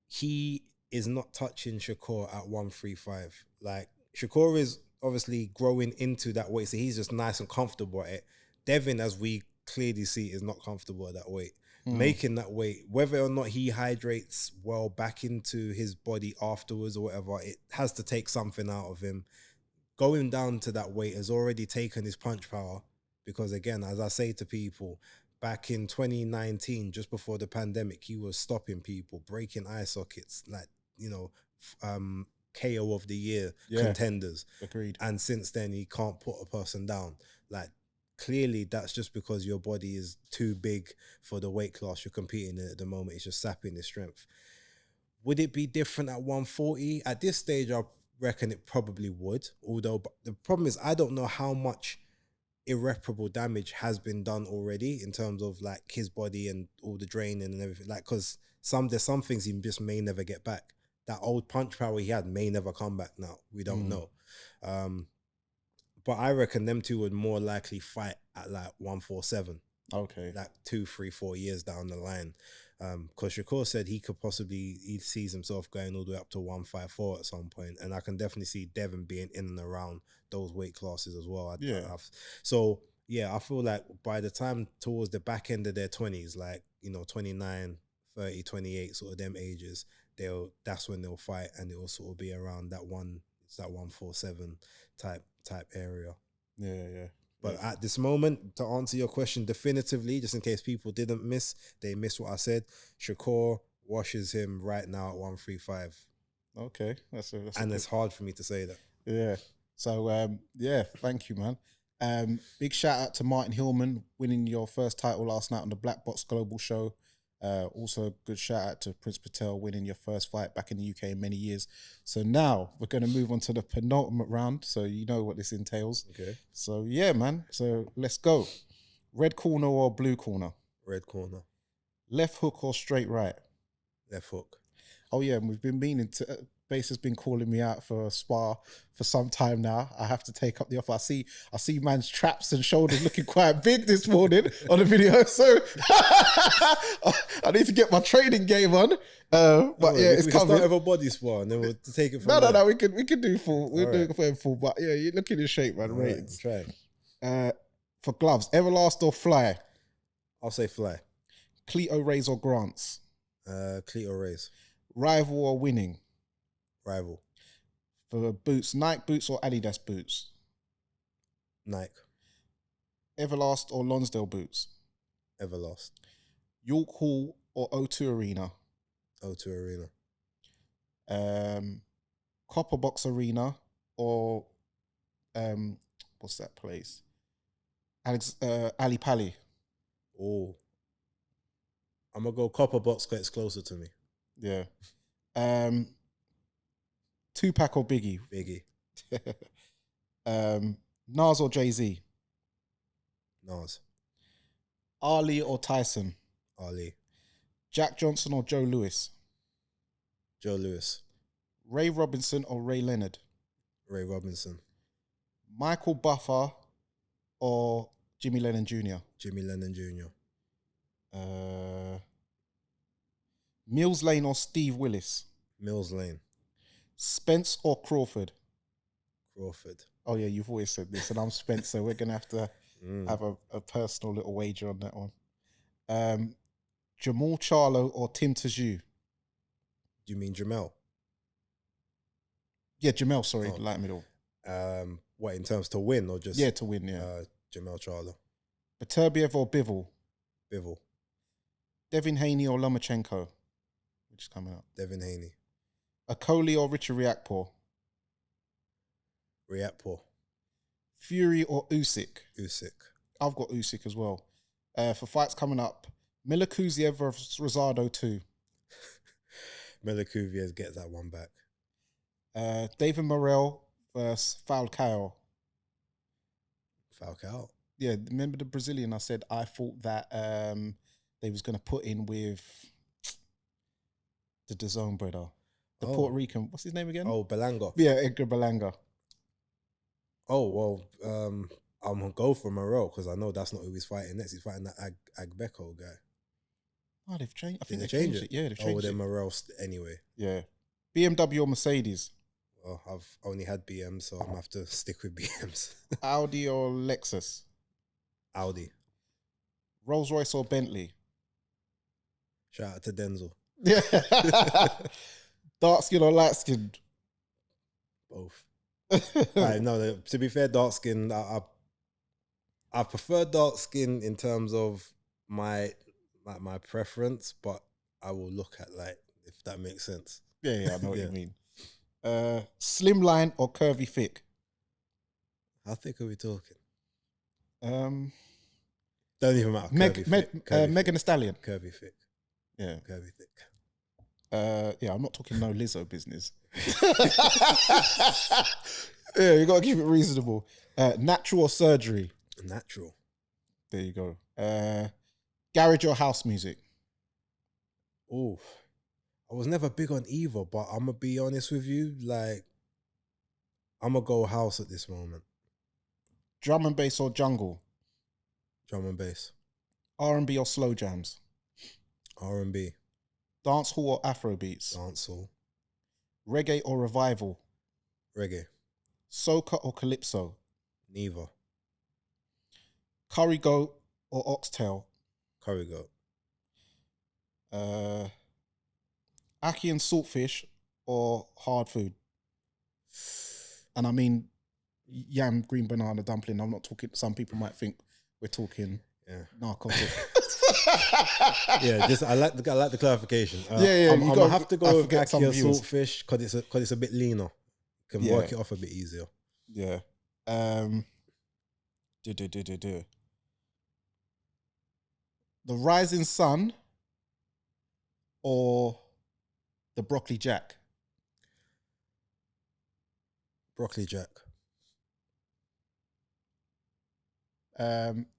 he is not touching Shakur at 135. Like, Shakur is obviously growing into that weight, so he's just nice and comfortable at it. Devin, as we clearly see, is not comfortable at that weight. Making that weight, whether or not he hydrates well back into his body afterwards or whatever, it has to take something out of him. Going down to that weight has already taken his punch power, because again, as I say to people, back in 2019, just before the pandemic, he was stopping people, breaking eye sockets, like, you know, KO of the year contenders. Agreed. And since then, he can't put a person down. Like, clearly that's just because your body is too big for the weight class you're competing in at the moment. It's just sapping his strength. Would it be different at 140? At this stage, I reckon it probably would. Although the problem is, I don't know how much irreparable damage has been done already in terms of like his body and all the draining and everything. Like, because there's some things he just may never get back. that old punch power he had may never come back now. We don't know. But I reckon them two would more likely fight at like 147. Okay. Like 2, 3, 4 years down the line. Because Shakur said he sees himself going all the way up to 154 at some point. And I can definitely see Devin being in and around those weight classes as well. So, I feel like by the time towards the back end of their 20s, like, 29, 30, 28, sort of them ages, that's when they'll fight, and it will sort of be around that 147 type area. Yeah. But at this moment, to answer your question definitively, just in case people didn't they missed what I said, Shakur washes him right now at 135. Okay. And it's hard for me to say that. Yeah. So, thank you, man. Big shout out to Martin Hillman winning your first title last night on the Black Box Global Show. Also, good shout out to Prince Patel winning your first fight back in the UK in many years. So now we're going to move on to the penultimate round. So you know what this entails. Okay. So yeah, man. So let's go. Red corner or blue corner? Red corner. Left hook or straight right? Left hook. Oh yeah, and we've been meaning to. Base has been calling me out for a spar for some time now. I have to take up the offer. I see man's traps and shoulders looking quite big this morning on the video. So I need to get my training game on. It's we coming. Can start with a body spar and then we'll take it from there. No. We can do full. We're doing it for full. But yeah, you're looking in shape, man. Ratings. Try. For gloves, Everlast or Fly? I'll say Fly. Cleto Rays or Grants? Cleto Rays. Rival or Winning? Rival. For boots, Nike boots or Adidas boots? Nike. Everlast or Lonsdale boots? Everlast. York Hall or O2 Arena? O2 Arena. Copper Box Arena or what's that place? Ali Pali. Oh. I'm gonna go Copper Box because it's closer to me. Yeah. Tupac or Biggie? Biggie. Nas or Jay-Z? Nas. Ali or Tyson? Ali. Jack Johnson or Joe Louis? Joe Louis. Ray Robinson or Ray Leonard? Ray Robinson. Michael Buffer or Jimmy Lennon Jr.? Jimmy Lennon Jr. Mills Lane or Steve Willis? Mills Lane. Spence or Crawford? Crawford. Oh yeah, you've always said this, and I'm Spence, so we're gonna have to have a personal little wager on that one. Jamal Charlo or Tim Tszyu? Do you mean Jamel? Yeah, Jamel. Sorry, light middle. What, in terms to win or just? Yeah, to win. Yeah. Jamel Charlo. Beterbiev or Bivol? Bivol. Devin Haney or Lomachenko? Which is coming up. Devin Haney. Akoli or Richard Riakporhe? Riakporhe. Fury or Usyk? Usyk. I've got Usyk as well. For fights coming up, Miller Kuziev versus Rosado 2. Miller Kuziev gets that one back. David Morrell versus Falcao. Falcao? Yeah, remember the Brazilian? I said I thought that they was going to put in with the DAZN brother. The Puerto Rican, what's his name again? Oh, Belanga. Yeah, Edgar Belanga. Oh, well, I'm going to go for Morrell because I know that's not who he's fighting next. He's fighting that Agbeko guy. Oh, they've changed. I think they changed it. Yeah, they've changed it. then Morrell anyway. Yeah. BMW or Mercedes? Well, I've only had BMs, so I'm going to have to stick with BMs. Audi or Lexus? Audi. Rolls Royce or Bentley? Shout out to Denzel. Yeah. Dark skin or light skin? Both. No, to be fair, dark skin, I prefer dark skin in terms of my preference, but I will look at if that makes sense. Yeah, I know what you mean. Slimline or curvy thick? How thick are we talking? Don't even matter. Megan Thee Stallion. Curvy thick. Yeah. Curvy thick. I'm not talking no Lizzo business. Yeah, you gotta keep it reasonable. Natural or surgery? Natural. There you go. Garage or house music? Oh, I was never big on either, but I'm gonna be honest with you. Like, I'm gonna go house at this moment. Drum and bass or jungle? Drum and bass. R&B or slow jams? R&B. Dancehall or Afro beats? Dancehall. Reggae or revival? Reggae. Soca or calypso? Neither. Curry goat or oxtail? Curry goat. Ackee and saltfish or hard food? And I mean yam, green banana dumpling. I'm not talking, some people might think we're talking narcotic. Yeah, just I like the clarification. I'm gonna have to go with ackee or viewers. saltfish because it's a bit leaner. Can work it off a bit easier. Yeah. The Rising Sun or the Broccoli Jack? Broccoli Jack.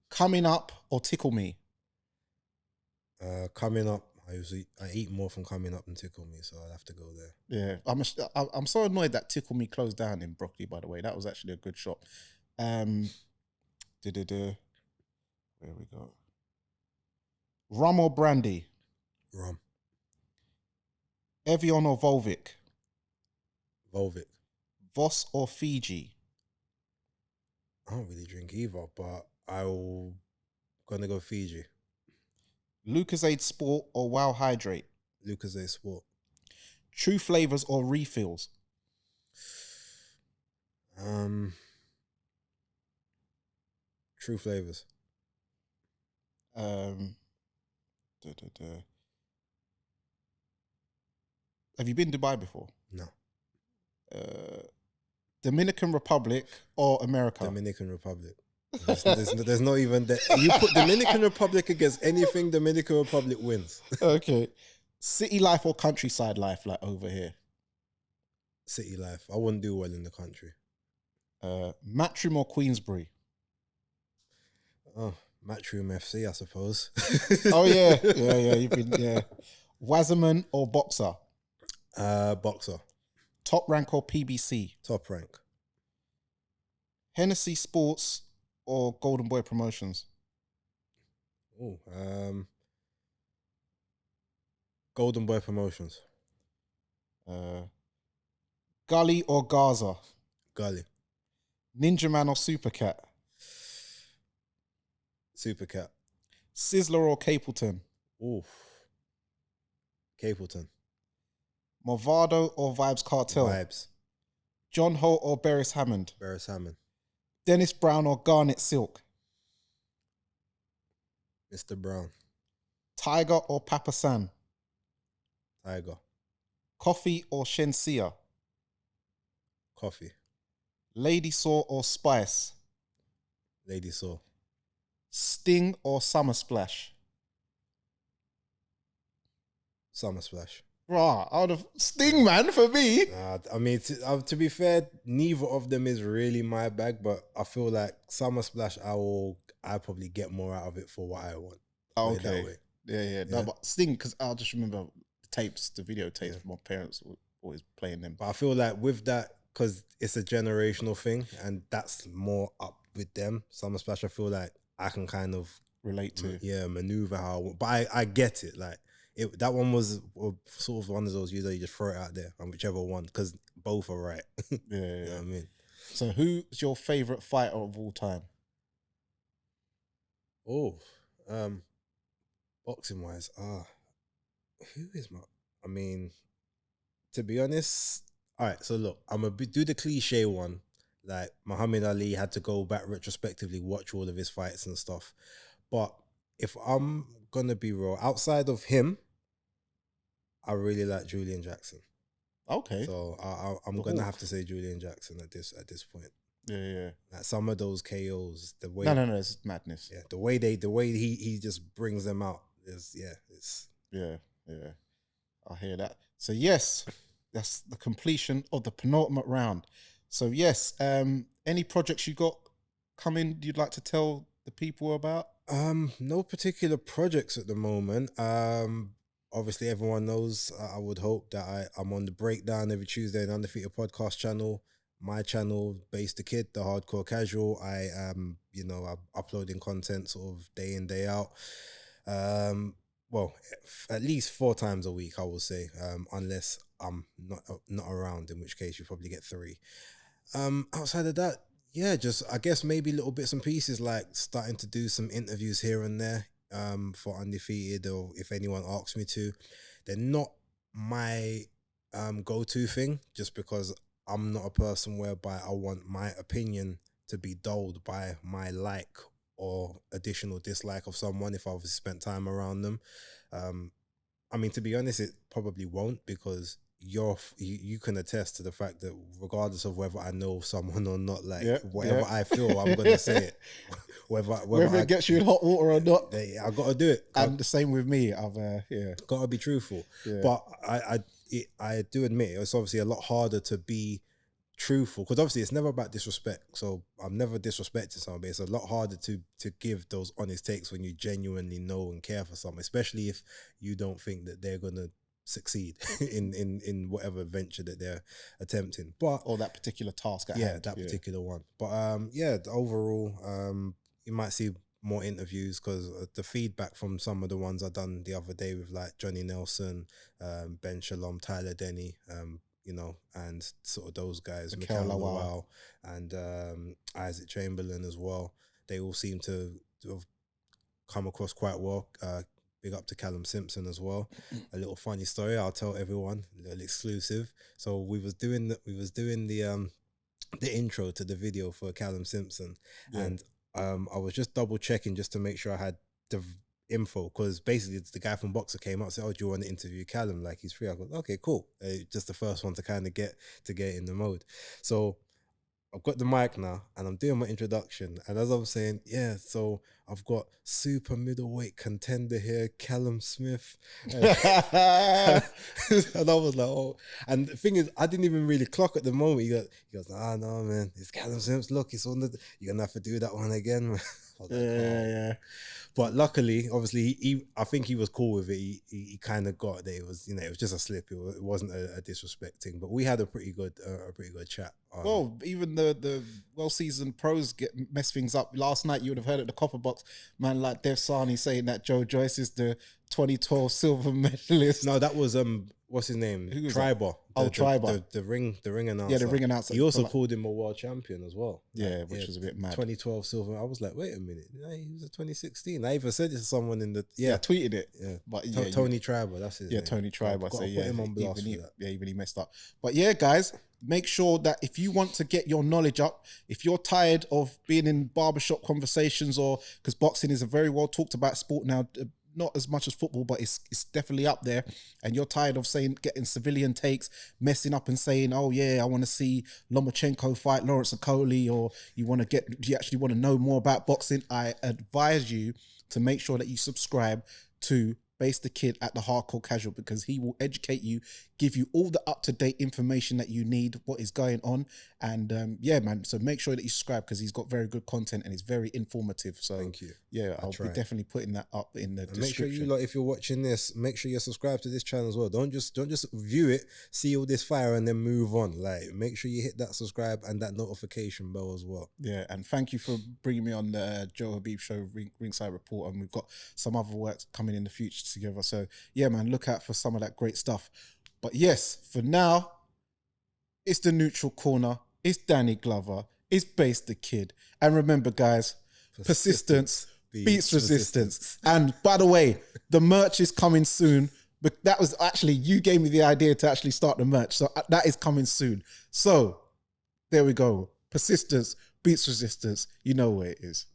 Coming Up or Tickle Me? Coming Up. I eat more from Coming Up than Tickle Me, so I'll have to go there. Yeah, I'm so annoyed that Tickle Me closed down in Broccoli. By the way, that was actually a good shop. Where we go? Rum or brandy? Rum. Evian or Volvic? Volvic. Voss or Fiji? I don't really drink either, but I'm gonna go Fiji. Lucozade Sport or Wow Hydrate? Lucozade Sport. True Flavors or refills? True Flavors. Have you been to Dubai before? No. Dominican Republic or America? Dominican Republic. There's not even that. You put Dominican Republic against anything, Dominican Republic wins. Okay. City life or countryside life, like over here? City life. I wouldn't do well in the country. Matchroom or Queensbury? Oh, Matchroom FC, I suppose. Oh yeah. You've been Wasserman or Boxer? Boxer. Top Rank or PBC? Top Rank. Hennessy Sports or Golden Boy Promotions? Oh, Golden Boy Promotions. Gully or Gaza? Gully. Ninja Man or Supercat? Supercat. Sizzler or Capleton? Oof. Capleton. Movado or Vibes Cartel? Vibes. John Holt or Beres Hammond? Beres Hammond. Dennis Brown or Garnet Silk? Mr. Brown. Tiger or Papa San? Tiger. Coffee or Shensia? Coffee. Lady Saw or Spice? Lady Saw. Sting or Summer Splash? Summer Splash. Rah, out of Sting, man, for me. I mean, to be fair, neither of them is really my bag, but I feel like Summer Splash, I probably get more out of it for what I want. Oh, okay. Yeah. No, but Sting, because I just remember the tapes, the video tapes. My parents were always playing them. But I feel like with that, because it's a generational thing, and that's more up with them. Summer Splash, I feel like I can kind of relate to. Yeah, maneuver how I want. But I get it. Like, that one was sort of one of those you just throw it out there on whichever one, because both are right. Yeah. You know what I mean? So who's your favourite fighter of all time? Oh, boxing wise, who is I mean, to be honest, all right, so look, I'm going to do the cliche one. Like, Muhammad Ali had to go back retrospectively, watch all of his fights and stuff. But if I'm going to be real, outside of him, I really like Julian Jackson. Okay. So I'm going to have to say Julian Jackson at this point. Yeah. Like, some of those KOs, the way... No, it's madness. Yeah, the way he just brings them out is, it's... Yeah. I hear that. So, yes, that's the completion of the penultimate round. So, yes, any projects you got coming you'd like to tell the people about? No particular projects at the moment. obviously everyone knows, I would hope that I'm on the Breakdown every Tuesday on Undefeated podcast channel. My channel, Basedakid, the hardcore casual. I am, I'm uploading content sort of day in, day out. Well, at least 4 times a week, I will say, unless I'm not around, in which case you probably get 3. Outside of that, yeah, just I guess maybe little bits and pieces, like starting to do some interviews here and there for Undefeated, or if anyone asks me to. They're not my go-to thing, just because I'm not a person whereby I want my opinion to be dulled by my like or additional dislike of someone if I've spent time around them. I mean, to be honest, it probably won't, because you can attest to the fact that regardless of whether I know someone or not, like whatever I feel, I'm gonna say it. whether it gets you in hot water or not, I gotta do it. And the same with me. I've gotta be truthful. Yeah. But I do admit it's obviously a lot harder to be truthful, because obviously it's never about disrespect. So I'm never disrespecting somebody. It's a lot harder to give those honest takes when you genuinely know and care for someone, especially if you don't think that they're gonna succeed in whatever venture that they're attempting, or that particular task at hand. Particular one. But overall, you might see more interviews, because the feedback from some of the ones I done the other day with like Johnny Nelson, Ben Shalom, Tyler Denny, and sort of those guys, Mikel Lawal and Isaac Chamberlain as well. They all seem to have come across quite well. Big up to Callum Simpson as well. A little funny story I'll tell everyone, a little exclusive. So we was doing the intro to the video for Callum Simpson, and I was just double checking just to make sure I had the info, because basically the guy from Boxer came up and said, "Oh, do you want to interview Callum? Like, he's free." I go, "Okay, cool." Just the first one to kind of get in the mode. So I've got the mic now and I'm doing my introduction, and as I'm saying, so I've got super middleweight contender here, Callum Smith. And I was like, oh. And the thing is, I didn't even really clock at the moment. He goes, "Ah, no, man, it's Callum Smith. Look, it's on you're going to have to do that one again, man." Yeah. But luckily, obviously, I think he was cool with it. He kind of got that it was, it was just a slip. It wasn't a disrespecting. But we had a pretty good chat. Well, even the well-seasoned pros mess things up. Last night, you would have heard at the Copper Box, man, like Dev Sani saying that Joe Joyce is the 2012 silver medalist. No, that was what's his name? Triber. Triber. The ring announcer. Yeah, the ring announcer. He also called him a world champion as well. Yeah, which was a bit mad. 2012 silver. I was like, wait a minute, he was a 2016. I even said it to someone in the I tweeted it. Yeah, but Tony Triber, that's his name. Tony Triber. So put him on blast for that. Even he messed up. But yeah, guys, make sure that if you want to get your knowledge up, if you're tired of being in barbershop conversations, or because boxing is a very well talked about sport now, not as much as football, but it's definitely up there, and you're tired of getting civilian takes, messing up and saying, "Oh yeah, I want to see Lomachenko fight Lawrence Okoli," or you actually want to know more about boxing, I advise you to make sure that you subscribe to Basedakid at the Hardcore Casual, because he will educate you, give you all the up-to-date information that you need, what is going on. And yeah, man, so make sure that you subscribe, because he's got very good content and it's very informative. So thank you. Yeah, I'll be definitely putting that up in the description. Make sure you, if you're watching this, make sure you're subscribed to this channel as well. Don't just view it, see all this fire and then move on. Like, make sure you hit that subscribe and that notification bell as well. Yeah, and thank you for bringing me on the Joe Habib Show Ringside Report, and we've got some other work coming in the future together. So yeah, man, look out for some of that great stuff. But yes, for now, it's the Neutral Corner. It's Dani Glover. It's Basedakid. And remember, guys, persistence beats resistance. And by the way, the merch is coming soon. But that was actually, you gave me the idea to actually start the merch. So that is coming soon. So there we go. Persistence beats resistance. You know where it is.